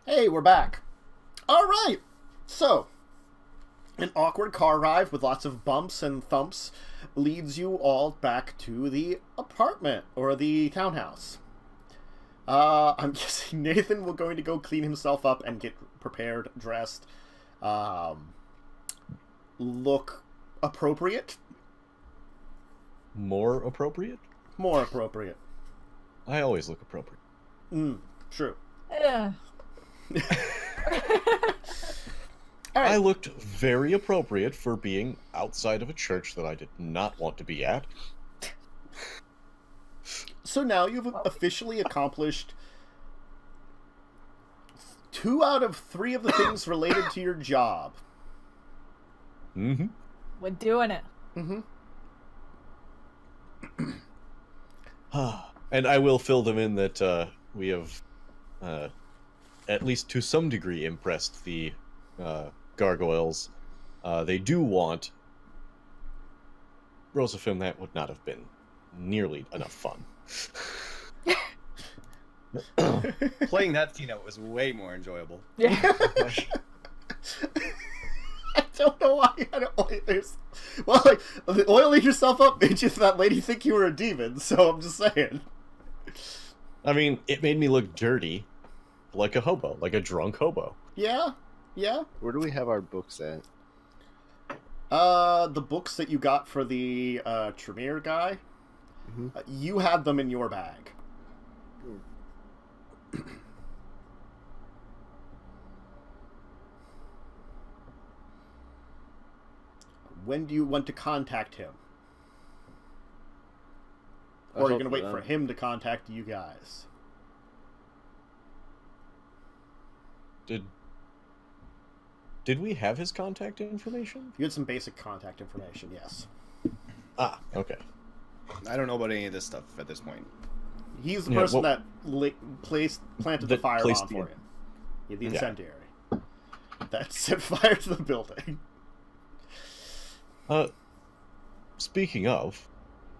Hey, we're back. All right. So, an awkward car ride with lots of bumps and thumps leads you all back to the apartment or the townhouse. I'm guessing Nathan will going to go clean himself up and get prepared, dressed, look appropriate. More appropriate? More appropriate. I always look appropriate. True. Yeah. All right. I looked very appropriate for being outside of a church that I did not want to be at. So now you've officially accomplished 2 out of 3 of the things related to your job. Mm-hmm. We're doing it. Mm-hmm. And I will fill them in that we have, at least to some degree, impressed the gargoyles. They do want Rosafim. That would not have been nearly enough fun. Playing that Tina was way more enjoyable. Yeah. I don't know why you had to oil yourself. Well, like, oiling yourself up made you that lady think you were a demon, so I'm just saying. I mean, it made me look dirty, like a hobo, like a drunk hobo. Yeah, yeah. Where do we have our books at? The books that you got for the Tremere guy, you had them in your bag. When do you want to contact him? Or are you going to wait for him to contact you guys? Did we have his contact information? You had some basic contact information, yes. Ah, okay. I don't know about any of this stuff at this point. He's the person that planted the firebomb for you. Yeah, the incendiary. That set fire to the building. Speaking of,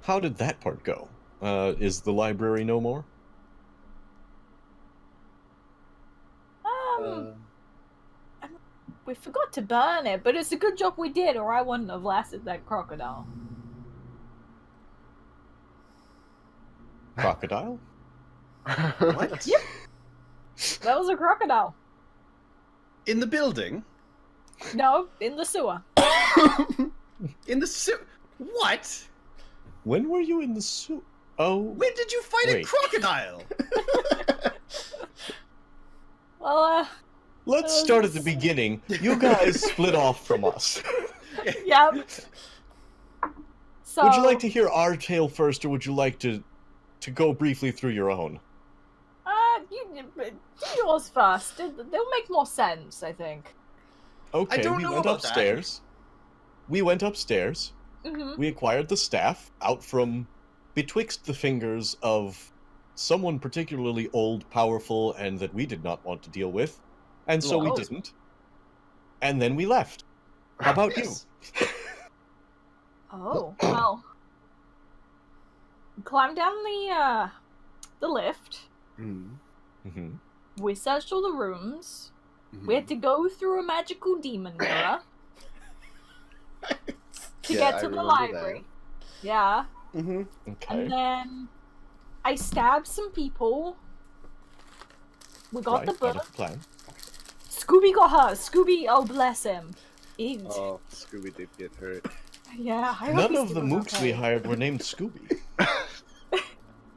how did that part go? Is the library no more? We forgot to burn it, but it's a good job we did, or I wouldn't have lasted that crocodile. Crocodile? What? Yep. That was a crocodile. In the building? No, in the sewer. In the sewer? What? When were you in the sewer? Oh, When did you fight a crocodile? Well, let's start at the beginning. You guys split off from us. Yep. So, Would you like to hear our tale first, or would you like to go briefly through your own? you do yours first. They'll make more sense, I think. Okay, I don't we know went about upstairs. We went upstairs. Mm-hmm. We acquired the staff out from betwixt the fingers of someone particularly old, powerful, and that we did not want to deal with. And so we didn't. And then we left. How about you? Oh, well. Climb down the lift. Mm-hmm. We searched all the rooms. We had to go through a magical demon mirror to get to the library. Yeah. Mm-hmm. Okay. And then I stabbed some people. We got the book. Part of the plan. Scooby got hurt. Scooby, oh bless him. Oh, Scooby did get hurt. Yeah, I hope None he's of the doing mooks okay. we hired were named Scooby.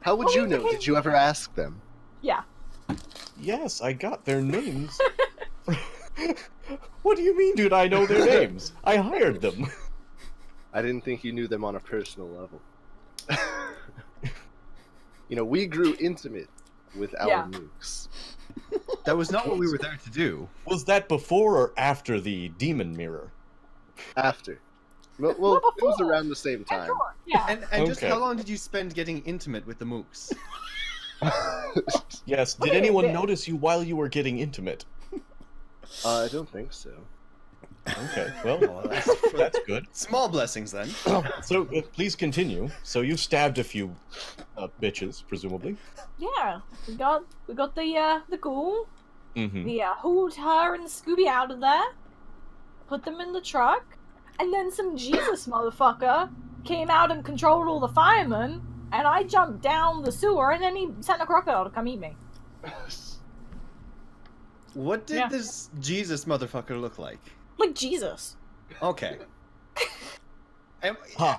How would you know? Did you ever ask them? Yeah. Yes, I got their names. What do you mean, dude? I know their names. I hired them. I didn't think you knew them on a personal level. You know, we grew intimate with our mooks. That was not what we were there to do. Was that before or after the demon mirror? After. Well, it was around the same time. Sure. Yeah. And just Okay. how long did you spend getting intimate with the mooks? Yes. Did Wait a anyone bit. notice you while you were getting intimate? I don't think so. Okay, well, that's good. Small blessings then. So, please continue. So you stabbed a few bitches, presumably. Yeah. We got the ghoul. Mm-hmm. We hauled her and Scooby out of there, put them in the truck, and then some Jesus motherfucker came out and controlled all the firemen, and I jumped down the sewer, and then he sent a crocodile to come eat me. What did Yeah. this Jesus motherfucker look like? Like Jesus. Okay. Am, Huh.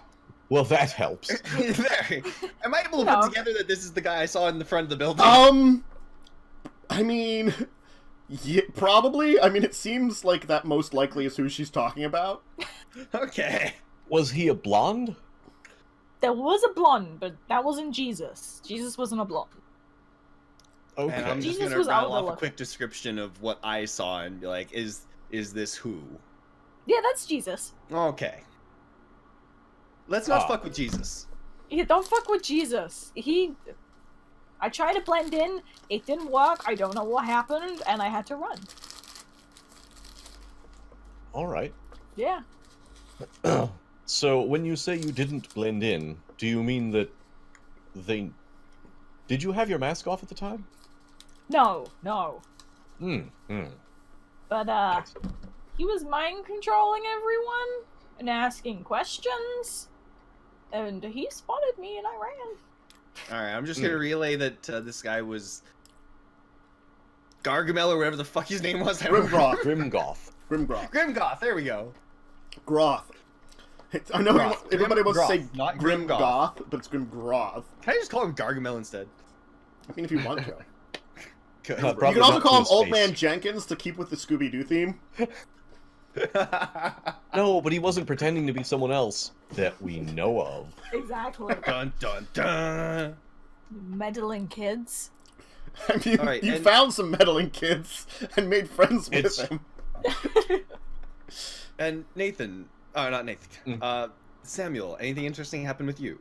Well, that helps. there. Am I able to No. put together that this is the guy I saw in the front of the building? I mean, yeah, probably. I mean, it seems like that most likely is who she's talking about. Okay. Was he a blonde? There was a blonde, but that wasn't Jesus. Jesus wasn't a blonde. Okay. And I'm just Jesus gonna was rattle older off a looking. quick description of what I saw and be like, is this who? Yeah, that's Jesus. Okay. Let's not Ah. fuck with Jesus. Yeah, don't fuck with Jesus. I tried to blend in, it didn't work, I don't know what happened, and I had to run. All right. Yeah. So when you say you didn't blend in, do you mean that they... Did you have your mask off at the time? No. But, Excellent. he was mind controlling everyone and asking questions, and he spotted me and I ran. Alright, I'm just gonna relay that this guy was Gargamel or whatever the fuck his name was. Grimgroth. Grimgoth. Grimgroth. Grimgoth, there we go. Groth. I know Groth. everybody wants to say Grimgroth, not Grimgoth, Grimgoth. but it's Grimgroth. Can I just call him Gargamel instead? I mean, if you want to. Good. You Probably can also not call to him his Old face. Man Jenkins to keep with the Scooby-Doo theme. No, but he wasn't pretending to be someone else that we know of. Exactly. Dun dun dun. Meddling kids. I mean, All right, you and- found some meddling kids and made friends with It's- them. And Nathan, oh not Nathan. Mm. Samuel, anything interesting happened with you?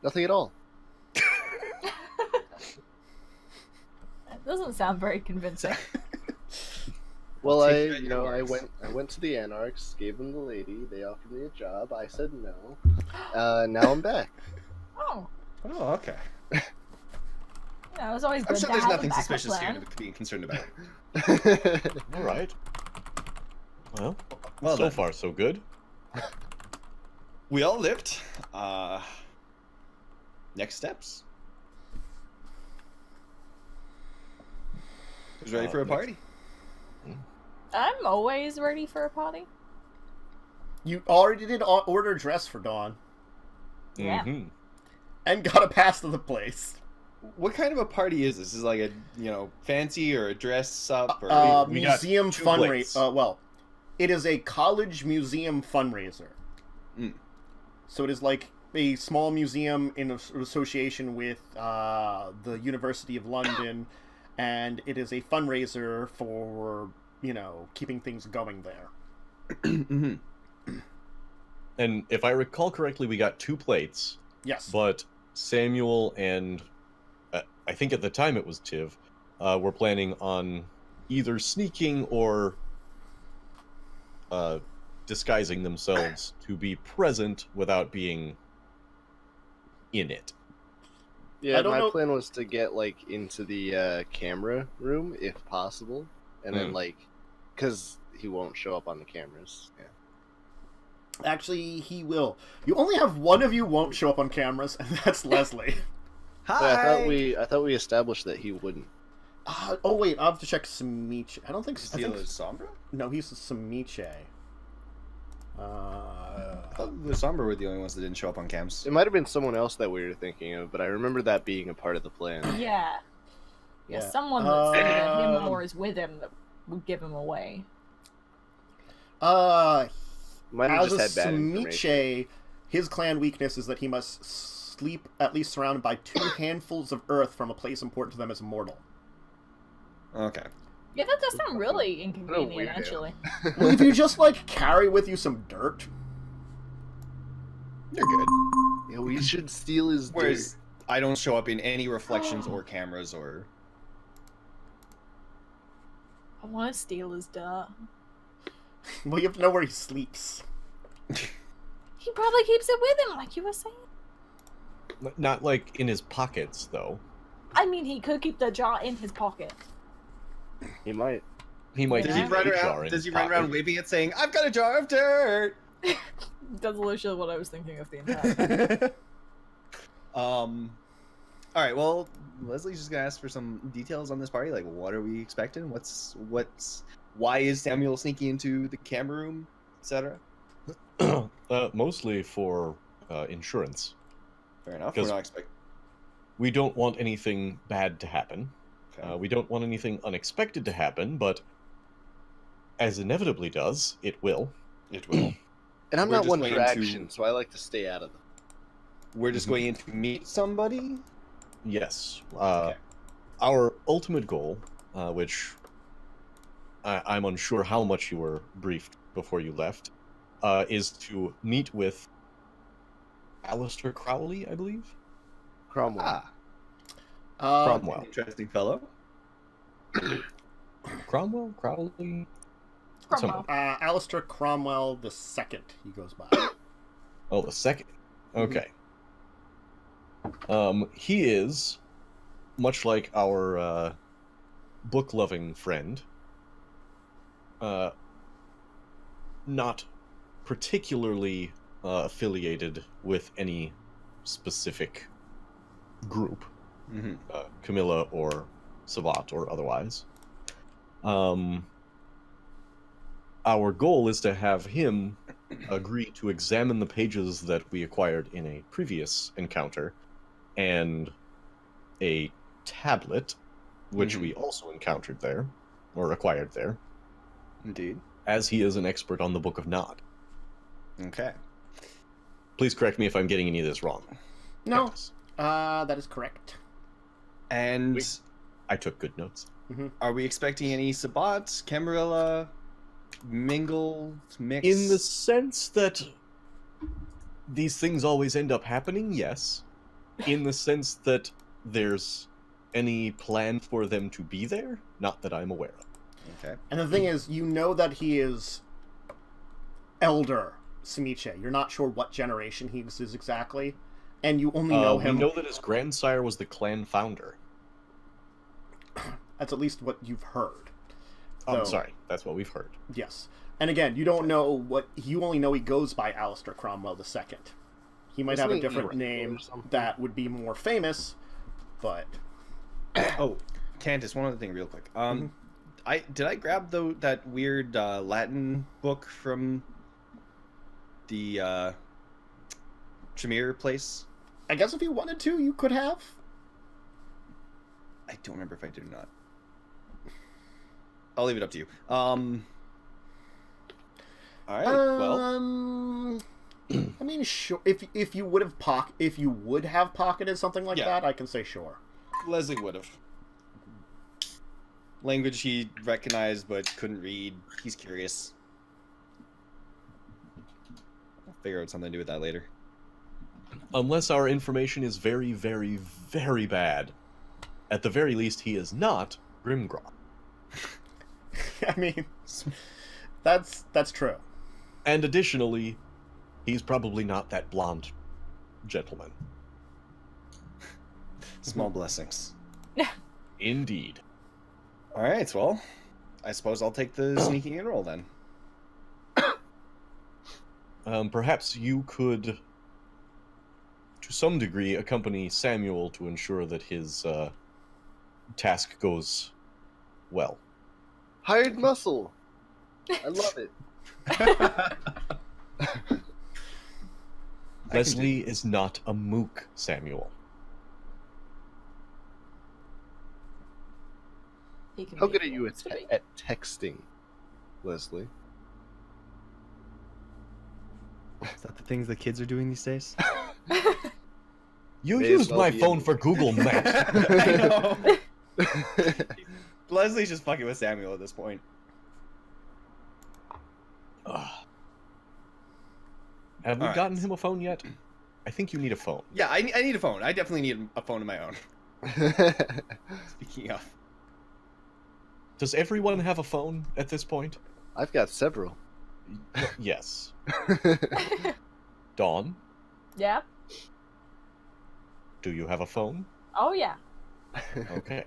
Nothing at all. That doesn't sound very convincing. Well, I'll I take that, I yours. went to the Anarchs, gave them the lady. They offered me a job. I said no. Now I'm back. Oh. Oh, okay. Yeah, it was always I'm good sure to there's have a nothing backup suspicious here plan. to be concerned about. All right. Well, Well so then. far so good. We all lived. Next steps. Who's ready for a next- party? I'm always ready for a party. You already did order dress for Dawn Yeah. Mm-hmm. and got a pass to the place. What kind of a party is this? Is it like a fancy or a dress up or we got Museum two fundraiser. plates. Well, it is a college museum fundraiser. Mm. So it is like a small museum in association with the University of London, and it is a fundraiser for, keeping things going there. Mhm. And if I recall correctly, we got 2 plates, Yes. but Samuel and I think at the time it was Tiv, were planning on either sneaking or disguising themselves to be present without being in it. Yeah, I don't my know- plan was to get into the camera room if possible, and then because he won't show up on the cameras. Yeah. Actually, he will. You only have one of you won't show up on cameras, and that's Leslie. But I thought we established that he wouldn't. Oh wait, I'll have to check Samiche. I don't think. Steel is Sombra? No, he's Samiche. I thought the Sombra were the only ones that didn't show up on cams. It might have been someone else that we were thinking of, but I remember that being a part of the plan. Yeah. Yeah. Someone that's either him or is with him that would give him away. Might have As just a had bad information. Samiche, his clan weakness is that he must sleep at least surrounded by 2 handfuls of earth from a place important to them as mortal. Okay. Yeah, that does sound really weirdo. inconvenient, actually. Well, if you just carry with you some dirt. You're good. Yeah, we should steal his Whereas I don't show up in any reflections or cameras or. I want to steal his dirt. Well, you have to know where he sleeps. He probably keeps it with him, like you were saying. Not like in his pockets, though. I mean, he could keep the jar in his pocket. He might. He might Does he keep run a around? jar in Does his he run around pocket. waving it, saying, "I've got a jar of dirt"? That's literally what I was thinking of the entire time. All right. Well, Leslie's just gonna ask for some details on this party. Like, what are we expecting? Why is Samuel sneaking into the camera room, etc.? Mostly for insurance. Fair enough. 'Cause- We're not expecting. We don't want anything bad to happen. Okay. We don't want anything unexpected to happen, but as inevitably does, it will. It will. And I'm We're not just one going for to- action, so I like to stay out of them. We're just going in to meet somebody. Yes. Okay. Our ultimate goal, which I'm unsure how much you were briefed before you left, is to meet with Alistair Crowley, I believe? Cromwell. Cromwell. Interesting fellow. Cromwell? Crowley? Cromwell. Alistair Cromwell the second, he goes by. Oh, the second. Okay. He is, much like our book-loving friend, not particularly affiliated with any specific group, Mm-hmm. Camilla or Savat or otherwise. Our goal is to have him agree to examine the pages that we acquired in a previous encounter and a tablet, which we also encountered there, or acquired there, Indeed. as he is an expert on the Book of Nod. Okay. Please correct me if I'm getting any of this wrong. No, Yes. that is correct. And I took good notes. are we expecting any Sabat, Camarilla, mingle, mix? In the sense that these things always end up happening, yes. In the sense that there's any plan for them to be there, not that I'm aware of. Okay. And the thing is, you know that he is elder Simiche. You're not sure what generation he is exactly, and you only know him. We know that his grandsire was the clan founder. That's at least what you've heard. Oh, So- sorry. That's what we've heard. Yes. And again, you don't know what... You only know he goes by Alistair Cromwell II. He might have a Isn't he different Iran name or something? that would be more famous, but... Oh, Candace, one other thing real quick. Did I grab that weird Latin book from the Tremere place? I guess if you wanted to, you could have. I don't remember if I did or not. I'll leave it up to you. All right. Well, I mean, sure. If you would have pocketed something like Yeah. that, I can say sure. Leslie would have. Language he recognized but couldn't read. He's curious. I'll figure out something to do with that later. Unless our information is very, very, very bad. At the very least, he is not Grimgrot. I mean, that's true. And additionally, he's probably not that blonde gentleman. Small blessings. Indeed. All right. Well, I suppose I'll take the sneaking in roll then. Perhaps you could, to some degree, accompany Samuel to ensure that his task goes well. Hired muscle. I love it. Leslie is not a mook, Samuel. He can How be good are if he you wants to be. at texting, Leslie? Is that the things the kids are doing these days? You May as used well my be phone in- for Google Maps. I know. Leslie's just fucking with Samuel at this point. Ugh. Have we Alright. gotten him a phone yet? I think you need a phone. Yeah, I need a phone. I definitely need a phone of my own. Speaking of. Does everyone have a phone at this point? I've got several. Yes. Dawn? Yeah. Do you have a phone? Oh yeah. Okay.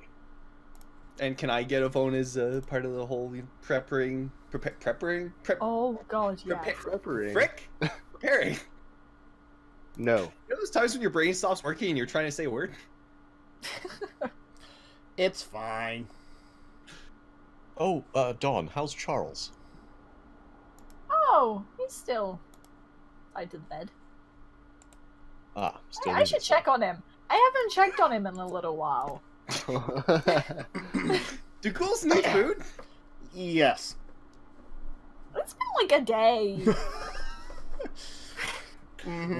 And can I get a phone as part of the whole preparing? Oh god, yeah. Preparing. Preparing. No. You know those times when your brain stops working and you're trying to say a word? It's fine. Oh, Dawn, how's Charles? Oh, he's still tied to the bed. Ah, still. I should check on him. I haven't checked on him in a little while. Do ghouls need food? Yes. It's been like a day.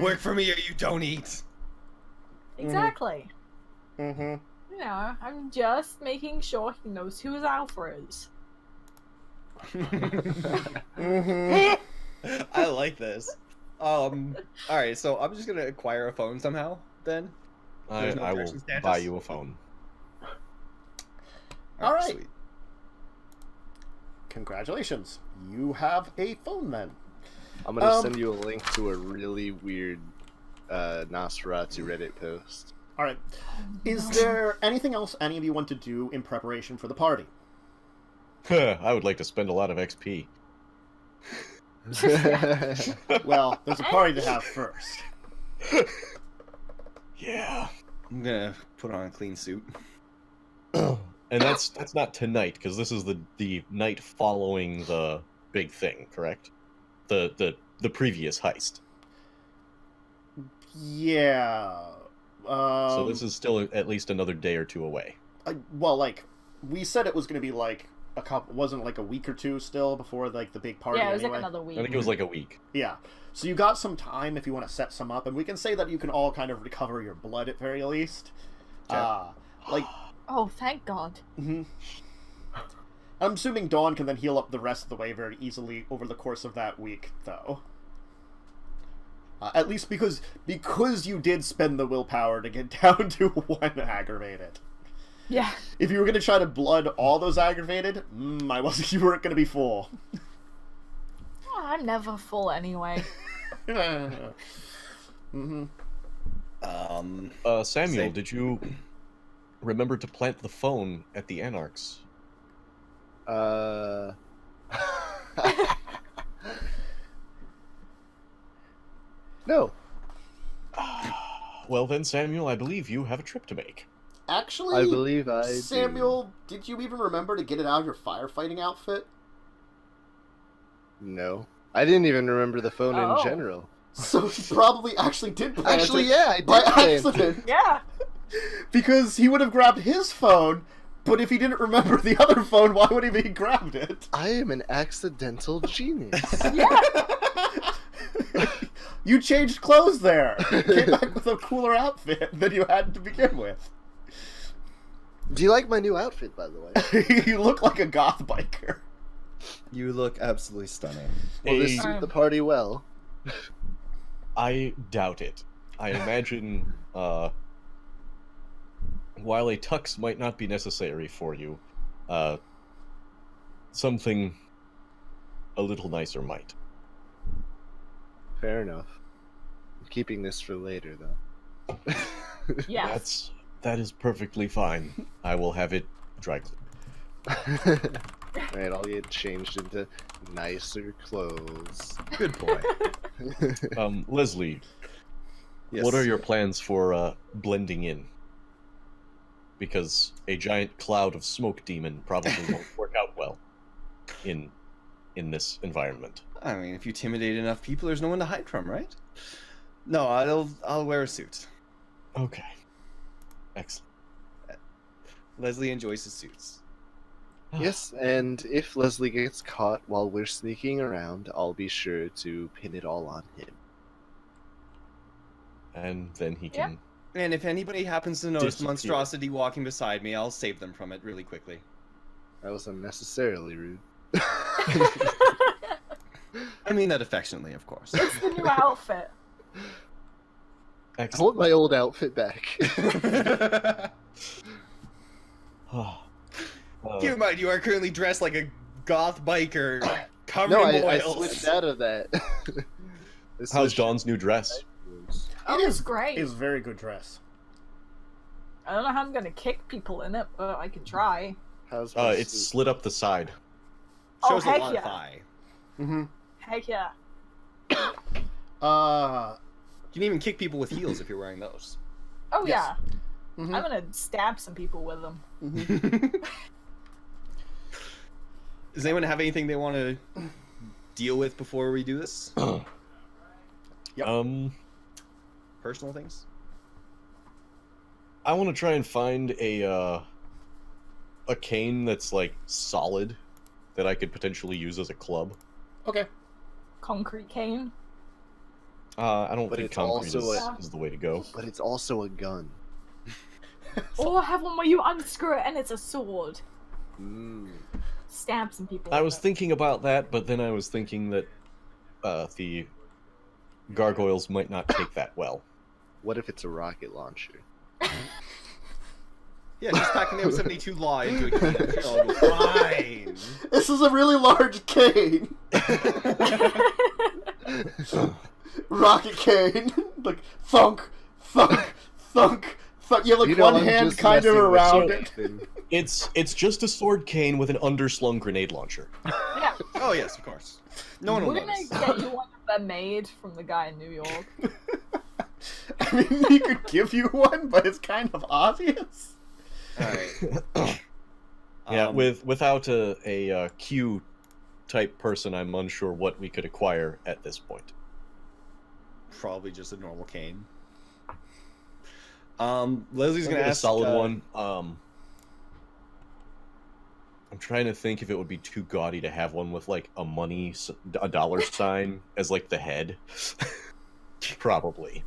Work for me or you don't eat. Exactly. Mm-hmm. You know, I'm just making sure he knows who his alpha is. Mm-hmm. I like this. Alright, so I'm just gonna acquire a phone somehow, then. There's no I will direction status? buy you a phone. All right. Sweet. Congratulations. You have a phone then. I'm gonna send you a link to a really weird Nosferatu Reddit post. All right. Is there anything else any of you want to do in preparation for the party? I would like to spend a lot of XP. Well, there's a party to have first. Yeah. I'm gonna put on a clean suit. And that's not tonight, because this is the night following the big thing, correct? The previous heist. Yeah. So this is still at least another day or two away. Well, like, we said it was going to be like a couple, wasn't like a week or two still before like the big party. Yeah, it was anyway? like another week. I think it was like a week. Yeah. So you got some time if you want to set some up, and we can say that you can all kind of recover your blood at very least. Like. Oh, thank God. Mm-hmm. I'm assuming Dawn can then heal up the rest of the way very easily over the course of that week, though. At least because you did spend the willpower to get down to one aggravated. Yeah. If you were going to try to blood all those aggravated, you weren't going to be full. Oh, I'm never full anyway. Mm-hmm. Samuel, did you remember to plant the phone at the Anarchs? No. Well then, Samuel, I believe you have a trip to make. Actually, I believe I Samuel, did you even remember to get it out of your firefighting outfit? No. I didn't even remember the phone in general. So he probably actually did plant Actually, it yeah, I did by plant accident. Yeah. Because he would have grabbed his phone, but if he didn't remember the other phone, why would he have grabbed it? I am an accidental genius. Yeah. You changed clothes there. You came back with a cooler outfit than you had to begin with. Do you like my new outfit, by the way? You look like a goth biker. You look absolutely stunning. Will this suit the party well? I doubt it. I imagine, while a tux might not be necessary for you, something a little nicer might. Fair enough. I'm keeping this for later, though. Yes. That is perfectly fine. I will have it dry cleaned. Alright, I'll get changed into nicer clothes. Good boy. Leslie, Yes. what are your plans for blending in? Because a giant cloud of smoke demon probably won't work out well in this environment. I mean, if you intimidate enough people, there's no one to hide from, right? No, I'll wear a suit. Okay. Excellent. Leslie enjoys his suits. Yes, and if Leslie gets caught while we're sneaking around, I'll be sure to pin it all on him. And then he can... And if anybody happens to notice Disappear. monstrosity walking beside me, I'll save them from it really quickly. That was unnecessarily rude. I mean that affectionately, of course. It's the new outfit. I Excellent. want my old outfit back. Keep in mind, you are currently dressed like a goth biker, covered No, in I oils. switched out of that. How's Dawn's new dress? Oh, it's great. It's a very good dress. I don't know how I'm gonna kick people in it, but I can try. How's my It's suit? slid up the side. Shows a heck lot yeah. of thigh. Mm-hmm. Heck yeah. You can even kick people with heels if you're wearing those. Oh Yes. yeah. Mhm. I'm gonna stab some people with them. Does anyone have anything they want to deal with before we do this? Yep. Personal things? I want to try and find a cane that's like solid that I could potentially use as a club. Okay. Concrete cane. I don't But think it's concrete also is the way to go. But it's also a gun. Or have one where you unscrew it and it's a sword. Mm. Stab some people. I with was it. thinking about that, but then I was thinking that the gargoyles might not take that well. What if it's a rocket launcher? Yeah, just packing the M72 law into a cane. It'll go fine. This is a really large cane. Rocket cane. Like thunk, thunk, thunk, thunk. You have like You know, one I'm hand just kind of messing with around it. something. It's just a sword cane with an underslung grenade launcher. Yeah. Oh, yes, of course. No one will We're gonna notice. get you one of them made from the guy in New York. I mean, he could give you one, but it's kind of obvious. Alright. Yeah, without a Q type person, I'm unsure what we could acquire at this point. Probably just a normal cane. Leslie's I'll gonna get ask a solid one. I'm trying to think if it would be too gaudy to have one with like a dollar sign as like the head. Probably.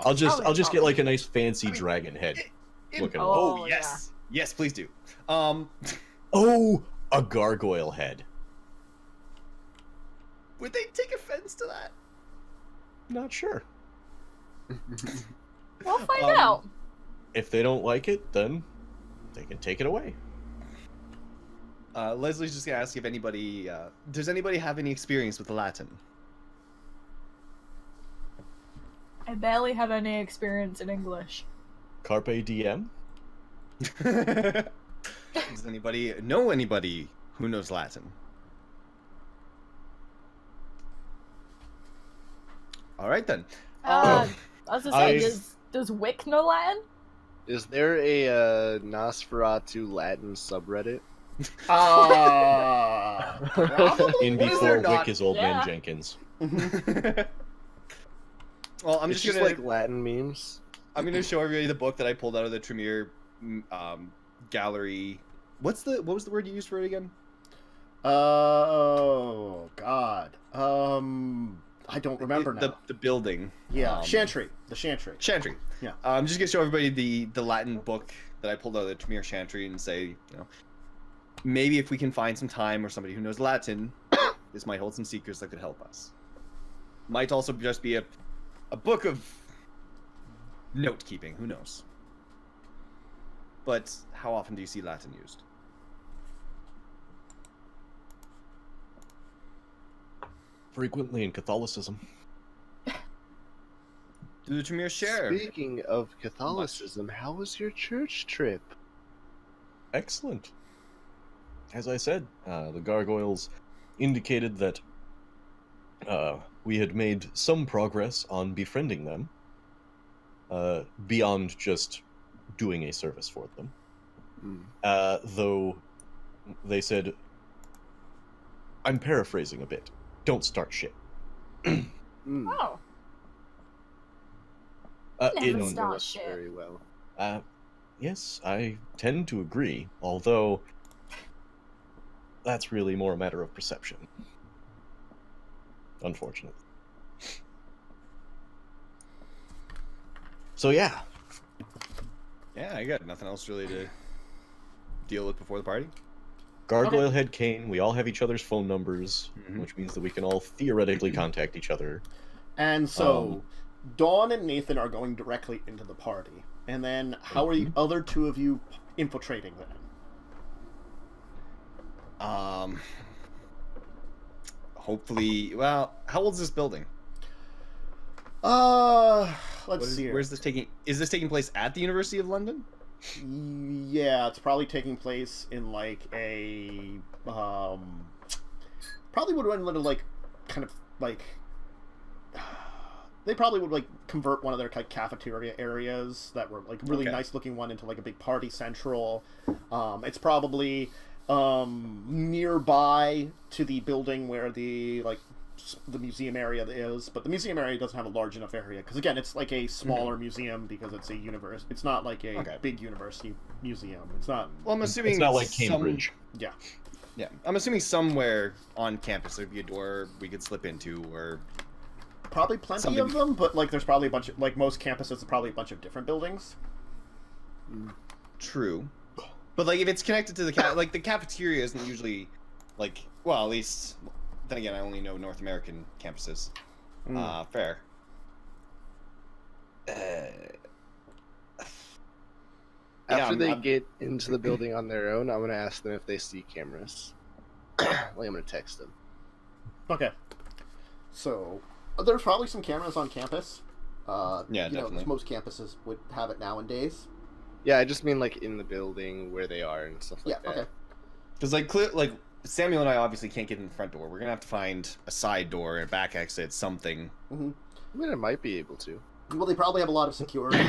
I'll just get like a nice fancy dragon head looking one. Oh, Oh, yes. Yes, please do. Oh, a gargoyle head. Would they take offense to that? Not sure. We'll find out. If they don't like it, then they can take it away. Leslie's just gonna ask if anybody does anybody have any experience with Latin? I barely have any experience in English. CarpeDM? Does anybody know anybody who knows Latin? All right then. I was gonna say, I- does Wick know Latin? Is there a Nosferatu Latin subreddit? Probably. In What is before there Wick not? is Old Man Yeah. Jenkins. Well, I'm It's just just gonna like Latin memes. I'm gonna show everybody the book that I pulled out of the Tremere gallery. What was the word you used for it again? Oh God. I don't remember now. The building. Yeah, Chantry. The Chantry. Chantry. Yeah. I'm just gonna show everybody the Latin book that I pulled out of the Tremere Chantry and say, you know, maybe if we can find some time or somebody who knows Latin, this might hold some secrets that could help us. Might also just be a book of note keeping. Who knows? But how often do you see Latin used? Frequently in Catholicism. Do the Tremere share? Speaking of Catholicism, how was your church trip? Excellent. As I said, the gargoyles indicated that we had made some progress on befriending them, beyond just doing a service for them. Though they said, I'm paraphrasing a bit, don't start shit. Oh. Never in, Don't know start us shit. very well. yes, I tend to agree, although that's really more a matter of perception. Unfortunately. So yeah. Yeah, I got nothing else really to deal with before the party. Gargoyle Head Caine, we all have each other's phone numbers, Mhm. which means that we can all theoretically contact each other. And so, Dawn and Nathan are going directly into the party. And then, how are the other two of you infiltrating then? Hopefully, well, how old is this building? Let's see here. Where's this taking? Is this taking place at the University of London? Yeah, it's probably taking place in like a probably would run little like kind of like they probably would like convert one of their like cafeteria areas that were like really nice looking one into like a big party central. It's probably nearby to the building where the museum area is, but the museum area doesn't have a large enough area because again it's like a smaller museum because it's a university. It's not like a big university museum. It's not. Well, I'm assuming it's not like Cambridge. Yeah, I'm assuming somewhere on campus there'd be a door we could slip into, or probably plenty of them. But like, there's probably a bunch of like most campuses. It's probably a bunch of different buildings. True, but like if it's connected to the like the cafeteria isn't usually like, well, at least then again I only know North American campuses. Fair. After they get into the building on their own, I'm gonna ask them if they see cameras. Like I'm gonna text them. Okay. So there's probably some cameras on campus. Yeah, definitely. Most campuses would have it nowadays. Yeah, I just mean like in the building where they are and stuff like that. Okay. Because like Samuel and I obviously can't get in the front door. We're gonna have to find a side door, a back exit, something. Mm-hmm. I mean, I might be able to. Well, they probably have a lot of security.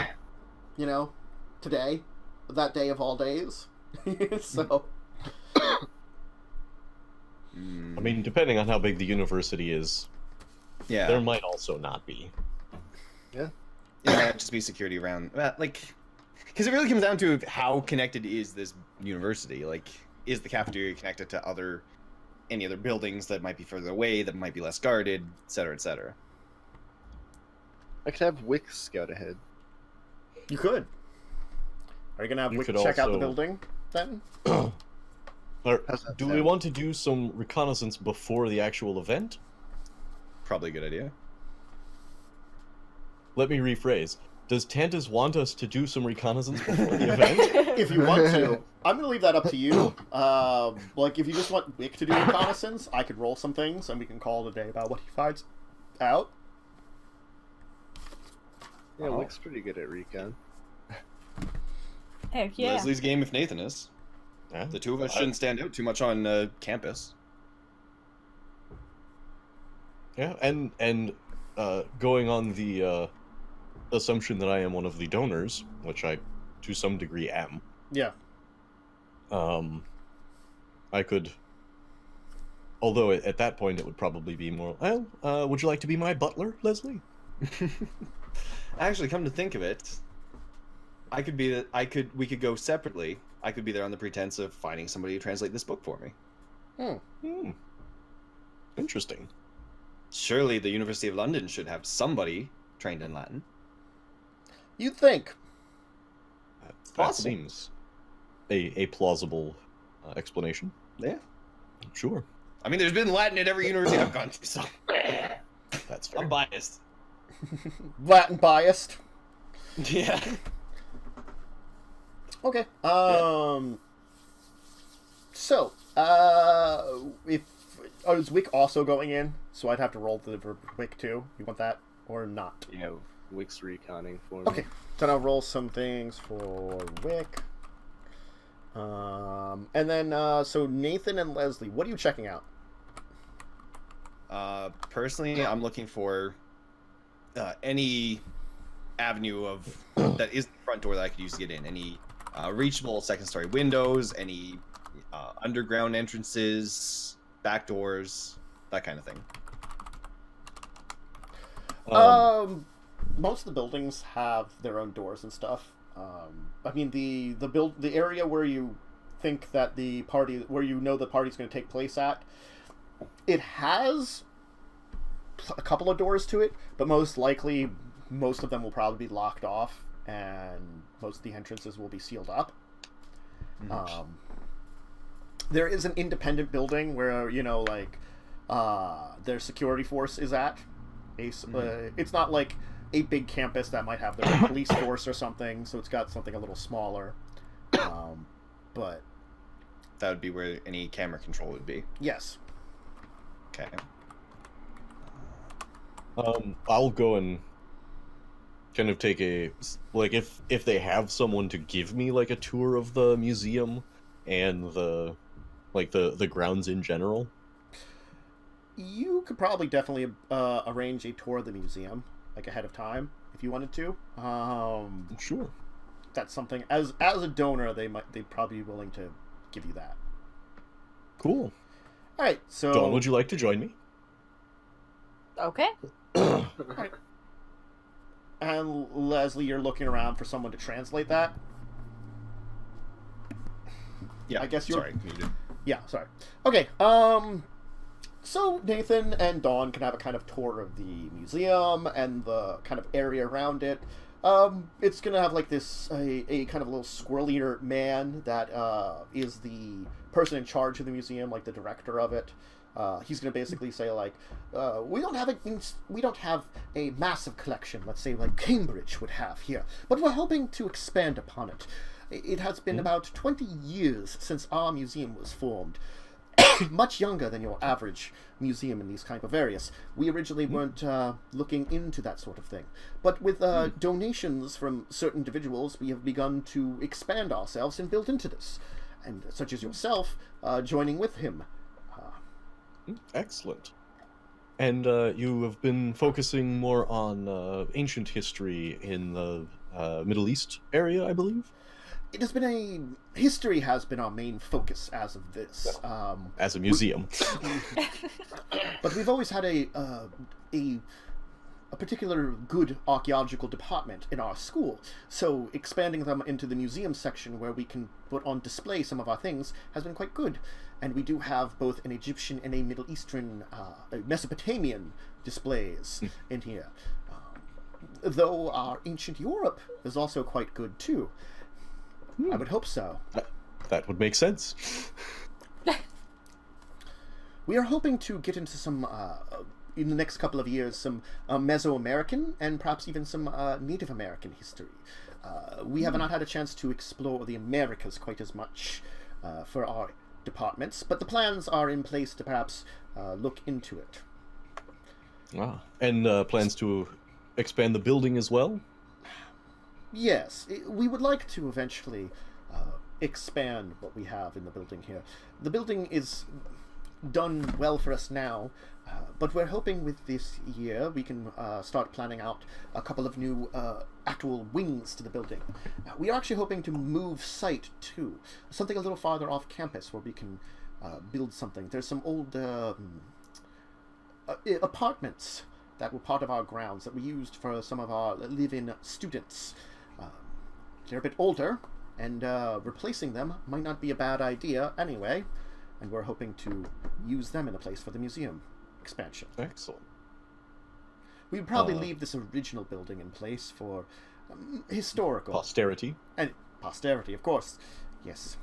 Today, that day of all days. So. I mean, depending on how big the university is, there might also not be. Yeah. Yeah, just be security around. Like, because it really comes down to how connected is this university. Like, is the cafeteria connected to any other buildings that might be further away, that might be less guarded, et cetera, et cetera. I could have Wick scout ahead. You could. Are you gonna have Wick check out the building then? Do we want to do some reconnaissance before the actual event? Probably a good idea. Let me rephrase. Does Tantus want us to do some reconnaissance before the event? If you want to. I'm going to leave that up to you. Like, if you just want Wick to do reconnaissance, I could roll some things, and we can call it a day about what he finds out. Yeah, Wick's pretty good at recon. Heck yeah. Leslie's game if Nathan is. Yeah. The two of us shouldn't stand out too much on campus. Yeah, and going on the assumption that I am one of the donors, which I to some degree am. Yeah. I could, although at that point it would probably be more, well, would you like to be my butler, Leslie? Actually, come to think of it, we could go separately. I could be there on the pretense of finding somebody to translate this book for me. Interesting. Surely the University of London should have somebody trained in Latin. You'd think. That seems a plausible explanation. Yeah. Sure. I mean, there's been Latin at every university I've gone to, so... That's fair. I'm biased. Latin biased. Yeah. Okay. So, is Wick also going in? So I'd have to roll for Wick too. You want that or not? Yeah, Wick's reconning for me. Okay. Then I'll roll some things for Wick. And then, so Nathan and Leslie, what are you checking out? Personally, I'm looking for any avenue that is the front door that I could use to get in. Any reachable second-story windows, any underground entrances, back doors, that kind of thing. Most of the buildings have their own doors and stuff. I mean, the area where you think that where you know the party's going to take place at, it has a couple of doors to it, but most likely, most of them will probably be locked off, and most of the entrances will be sealed up. Mm-hmm. There is an independent building where, their security force is at. It's not like a big campus that might have their police force or something, so it's got something a little smaller. But that would be where any camera control would be. Yes. Okay. I'll go and kind of take a like if they have someone to give me like a tour of the museum and the grounds in general. You could probably definitely arrange a tour of the museum like ahead of time if you wanted to. Sure. That's something as a donor they'd probably be willing to give you that. Cool. All right, so Dawn, would you like to join me? Okay. all right. And Leslie, you're looking around for someone to translate that. Yeah. I guess you're. Sorry. Muted. Yeah, sorry. Okay, so Nathan and Dawn can have a kind of tour of the museum and the kind of area around it. It's gonna have like this, a kind of little squirrelier man that, is the person in charge of the museum, like the director of it. He's gonna basically say like, we don't have a massive collection, let's say like Cambridge would have here, but we're hoping to expand upon it. It has been about 20 years since our museum was formed. Much younger than your average museum in these kind of areas. We originally weren't looking into that sort of thing. But with donations from certain individuals, we have begun to expand ourselves and build into this. And such as yourself, joining with him. Excellent. And you have been focusing more on ancient history in the Middle East area, I believe? History has been our main focus as of this. As a museum. But we've always had a particular good archaeological department in our school, so expanding them into the museum section where we can put on display some of our things has been quite good. And we do have both an Egyptian and a Middle Eastern, Mesopotamian displays in here. Though our ancient Europe is also quite good too. I would hope so. That would make sense. We are hoping to get into some, in the next couple of years, some Mesoamerican and perhaps even some Native American history. We have not had a chance to explore the Americas quite as much for our departments, but the plans are in place to perhaps look into it. And plans to expand the building as well? Yes, we would like to eventually expand what we have in the building here. The building is done well for us now, but we're hoping with this year we can start planning out a couple of new actual wings to the building. We are actually hoping to move site too, something a little farther off campus where we can build something. There's some old apartments that were part of our grounds that we used for some of our live-in students. They're a bit older, and replacing them might not be a bad idea anyway, and we're hoping to use them in a place for the museum expansion. Excellent. We would probably leave this original building in place for historical... Posterity. And posterity, of course. Yes.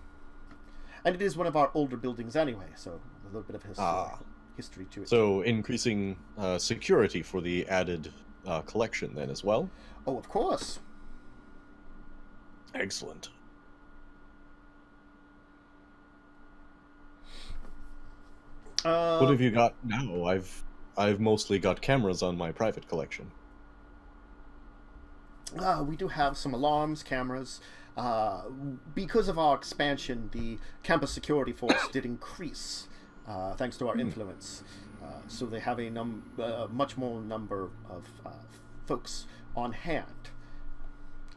And it is one of our older buildings anyway, so a little bit of history to it. So increasing security for the added collection then as well? Oh, of course. Excellent. What have you got now? I've mostly got cameras on my private collection. We do have some alarms, cameras. Because of our expansion, the campus security force did increase, thanks to our influence. So they have a much more number of folks on hand.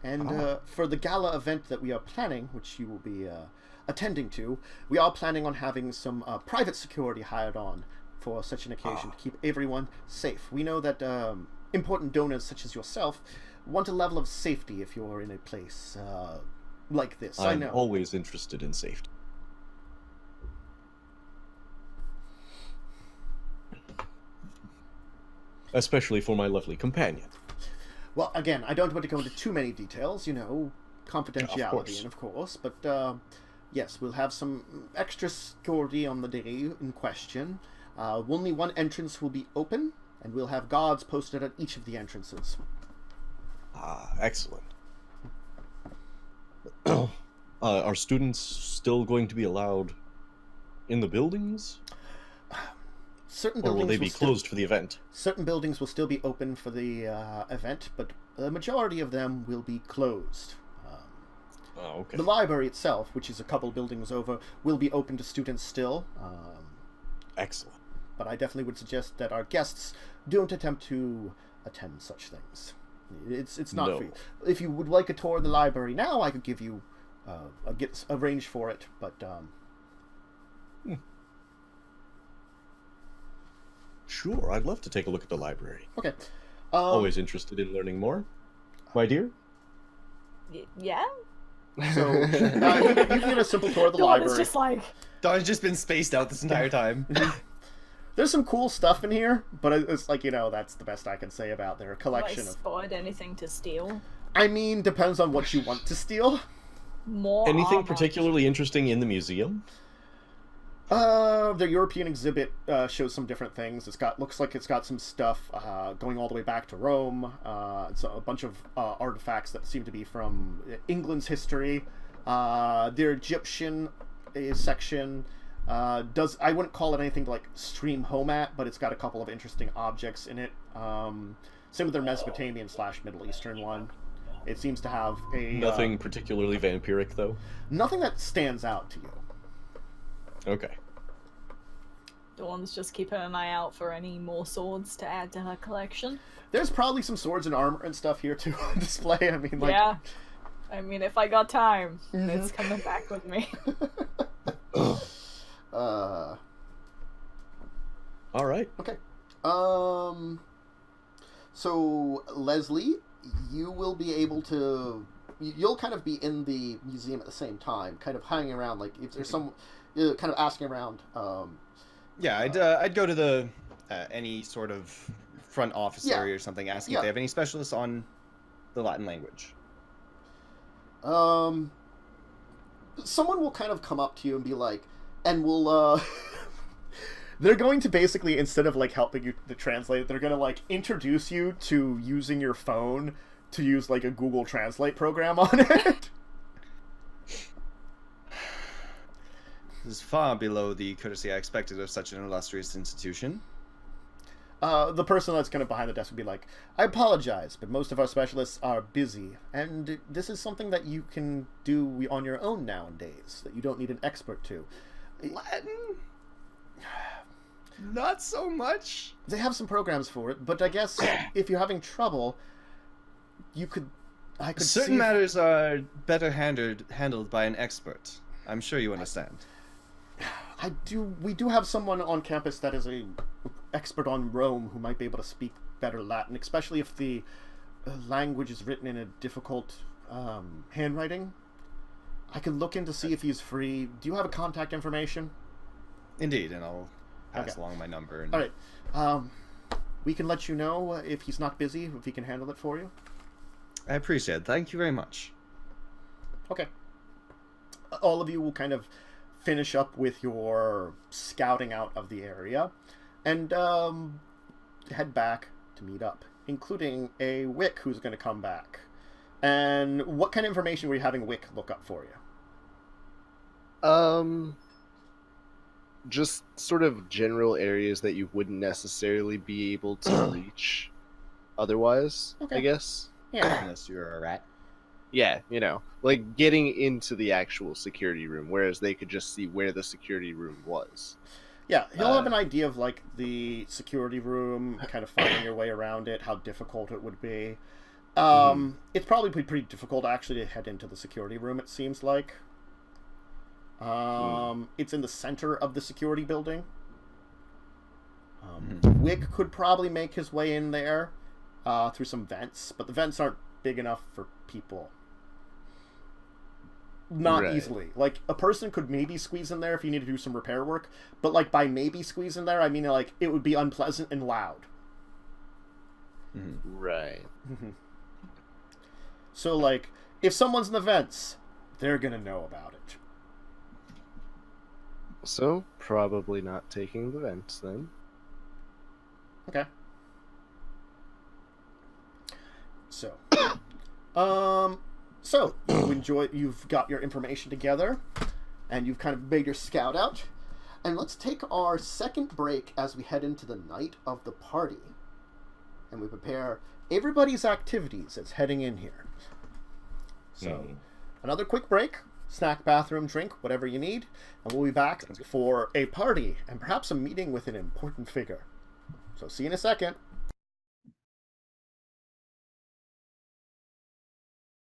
And for the gala event that we are planning, which you will be attending to, we are planning on having some private security hired on for such an occasion to keep everyone safe. We know that important donors such as yourself want a level of safety if you're in a place like this. I know. I'm always interested in safety. Especially for my lovely companion. Well, again, I don't want to go into too many details, you know, confidentiality, of course, but yes, we'll have some extra security on the day in question. Only one entrance will be open, and we'll have guards posted at each of the entrances. Excellent. Are students still going to be allowed in the buildings? Certain or buildings will they be closed for the event? Certain buildings will still be open for the event, but the majority of them will be closed. Oh, okay. The library itself, which is a couple buildings over, will be open to students still. Excellent. But I definitely would suggest that our guests don't attempt to attend such things. It's not free. If you would like a tour of the library now, I could give you a range for it, but Sure, I'd love to take a look at the library. okay. Always interested in learning more, my dear. Yeah? So you can get a simple tour of the Dawn library. is just like... Dawn's just been spaced out this entire time. There's some cool stuff in here, but it's like, that's the best I can say about their Have I collection of... spotted anything to steal? I mean, depends on what you want to steal. More Anything armor. particularly interesting in the museum? The European exhibit shows some different things. Looks like it's got some stuff going all the way back to Rome. It's a bunch of artifacts that seem to be from England's history. Their Egyptian section I wouldn't call it anything like stream home at, but it's got a couple of interesting objects in it. Same with their Mesopotamian / Middle Eastern one. It seems to have a Nothing particularly vampiric, though? nothing that stands out to you. Okay. Dawn's just keeping an eye out for any more swords to add to her collection. There's probably some swords and armor and stuff here too on display. I mean, like, Yeah. I mean, if I got time, it's coming back with me. All right. Okay. So Leslie, you will be able to. You'll kind of be in the museum at the same time, kind of hanging around. Like if there's some, kind of asking around. Yeah, I'd go to the any sort of front office Yeah. area or something, asking Yeah. if they have any specialists on the Latin language. Someone will kind of come up to you and be like, and will. They're going to basically, instead of like helping you to translate, they're going to like introduce you to using your phone to use like a Google Translate program on it. This is far below the courtesy I expected of such an illustrious institution. The person that's kind of behind the desk would be like, I apologize, but most of our specialists are busy, and this is something that you can do on your own nowadays, that you don't need an expert to. Latin? Not so much. They have some programs for it, but I guess if you're having trouble, I could Certain see matters are better handled by an expert. I'm sure you understand. we do have someone on campus that is a expert on Rome who might be able to speak better Latin, especially if the language is written in a difficult handwriting. I can look in to see if he's free. Do you have a contact information? Indeed, and I'll pass Okay. along my number. And... All right. We can let you know if he's not busy, if he can handle it for you. I appreciate it. Thank you very much. Okay. All of you will kind of finish up with your scouting out of the area and head back to meet up, including a Wick who's going to come back. And what kind of information were you having Wick look up for you? Just sort of general areas that you wouldn't necessarily be able to reach otherwise, Okay. I guess. Yeah. Unless you're a rat. Yeah, like getting into the actual security room, whereas they could just see where the security room was. Yeah, he'll have an idea of, like, the security room, kind of finding your way around it, how difficult it would be. It's probably pretty difficult, actually, to head into the security room, it seems like. It's in the center of the security building. Wick could probably make his way in there through some vents, but the vents aren't big enough for people. Not Right. easily. Like, a person could maybe squeeze in there if you need to do some repair work, but, like, by maybe squeeze in there, I mean, like, it would be unpleasant and loud. Right. So, like, if someone's in the vents, they're gonna know about it. So, probably not taking the vents then. Okay. So, so you've got your information together, and you've kind of made your scout out, and let's take our second break as we head into the night of the party, and we prepare everybody's activities is heading in here. So, another quick break, snack, bathroom, drink, whatever you need, and we'll be back for a party and perhaps a meeting with an important figure. So, see you in a second.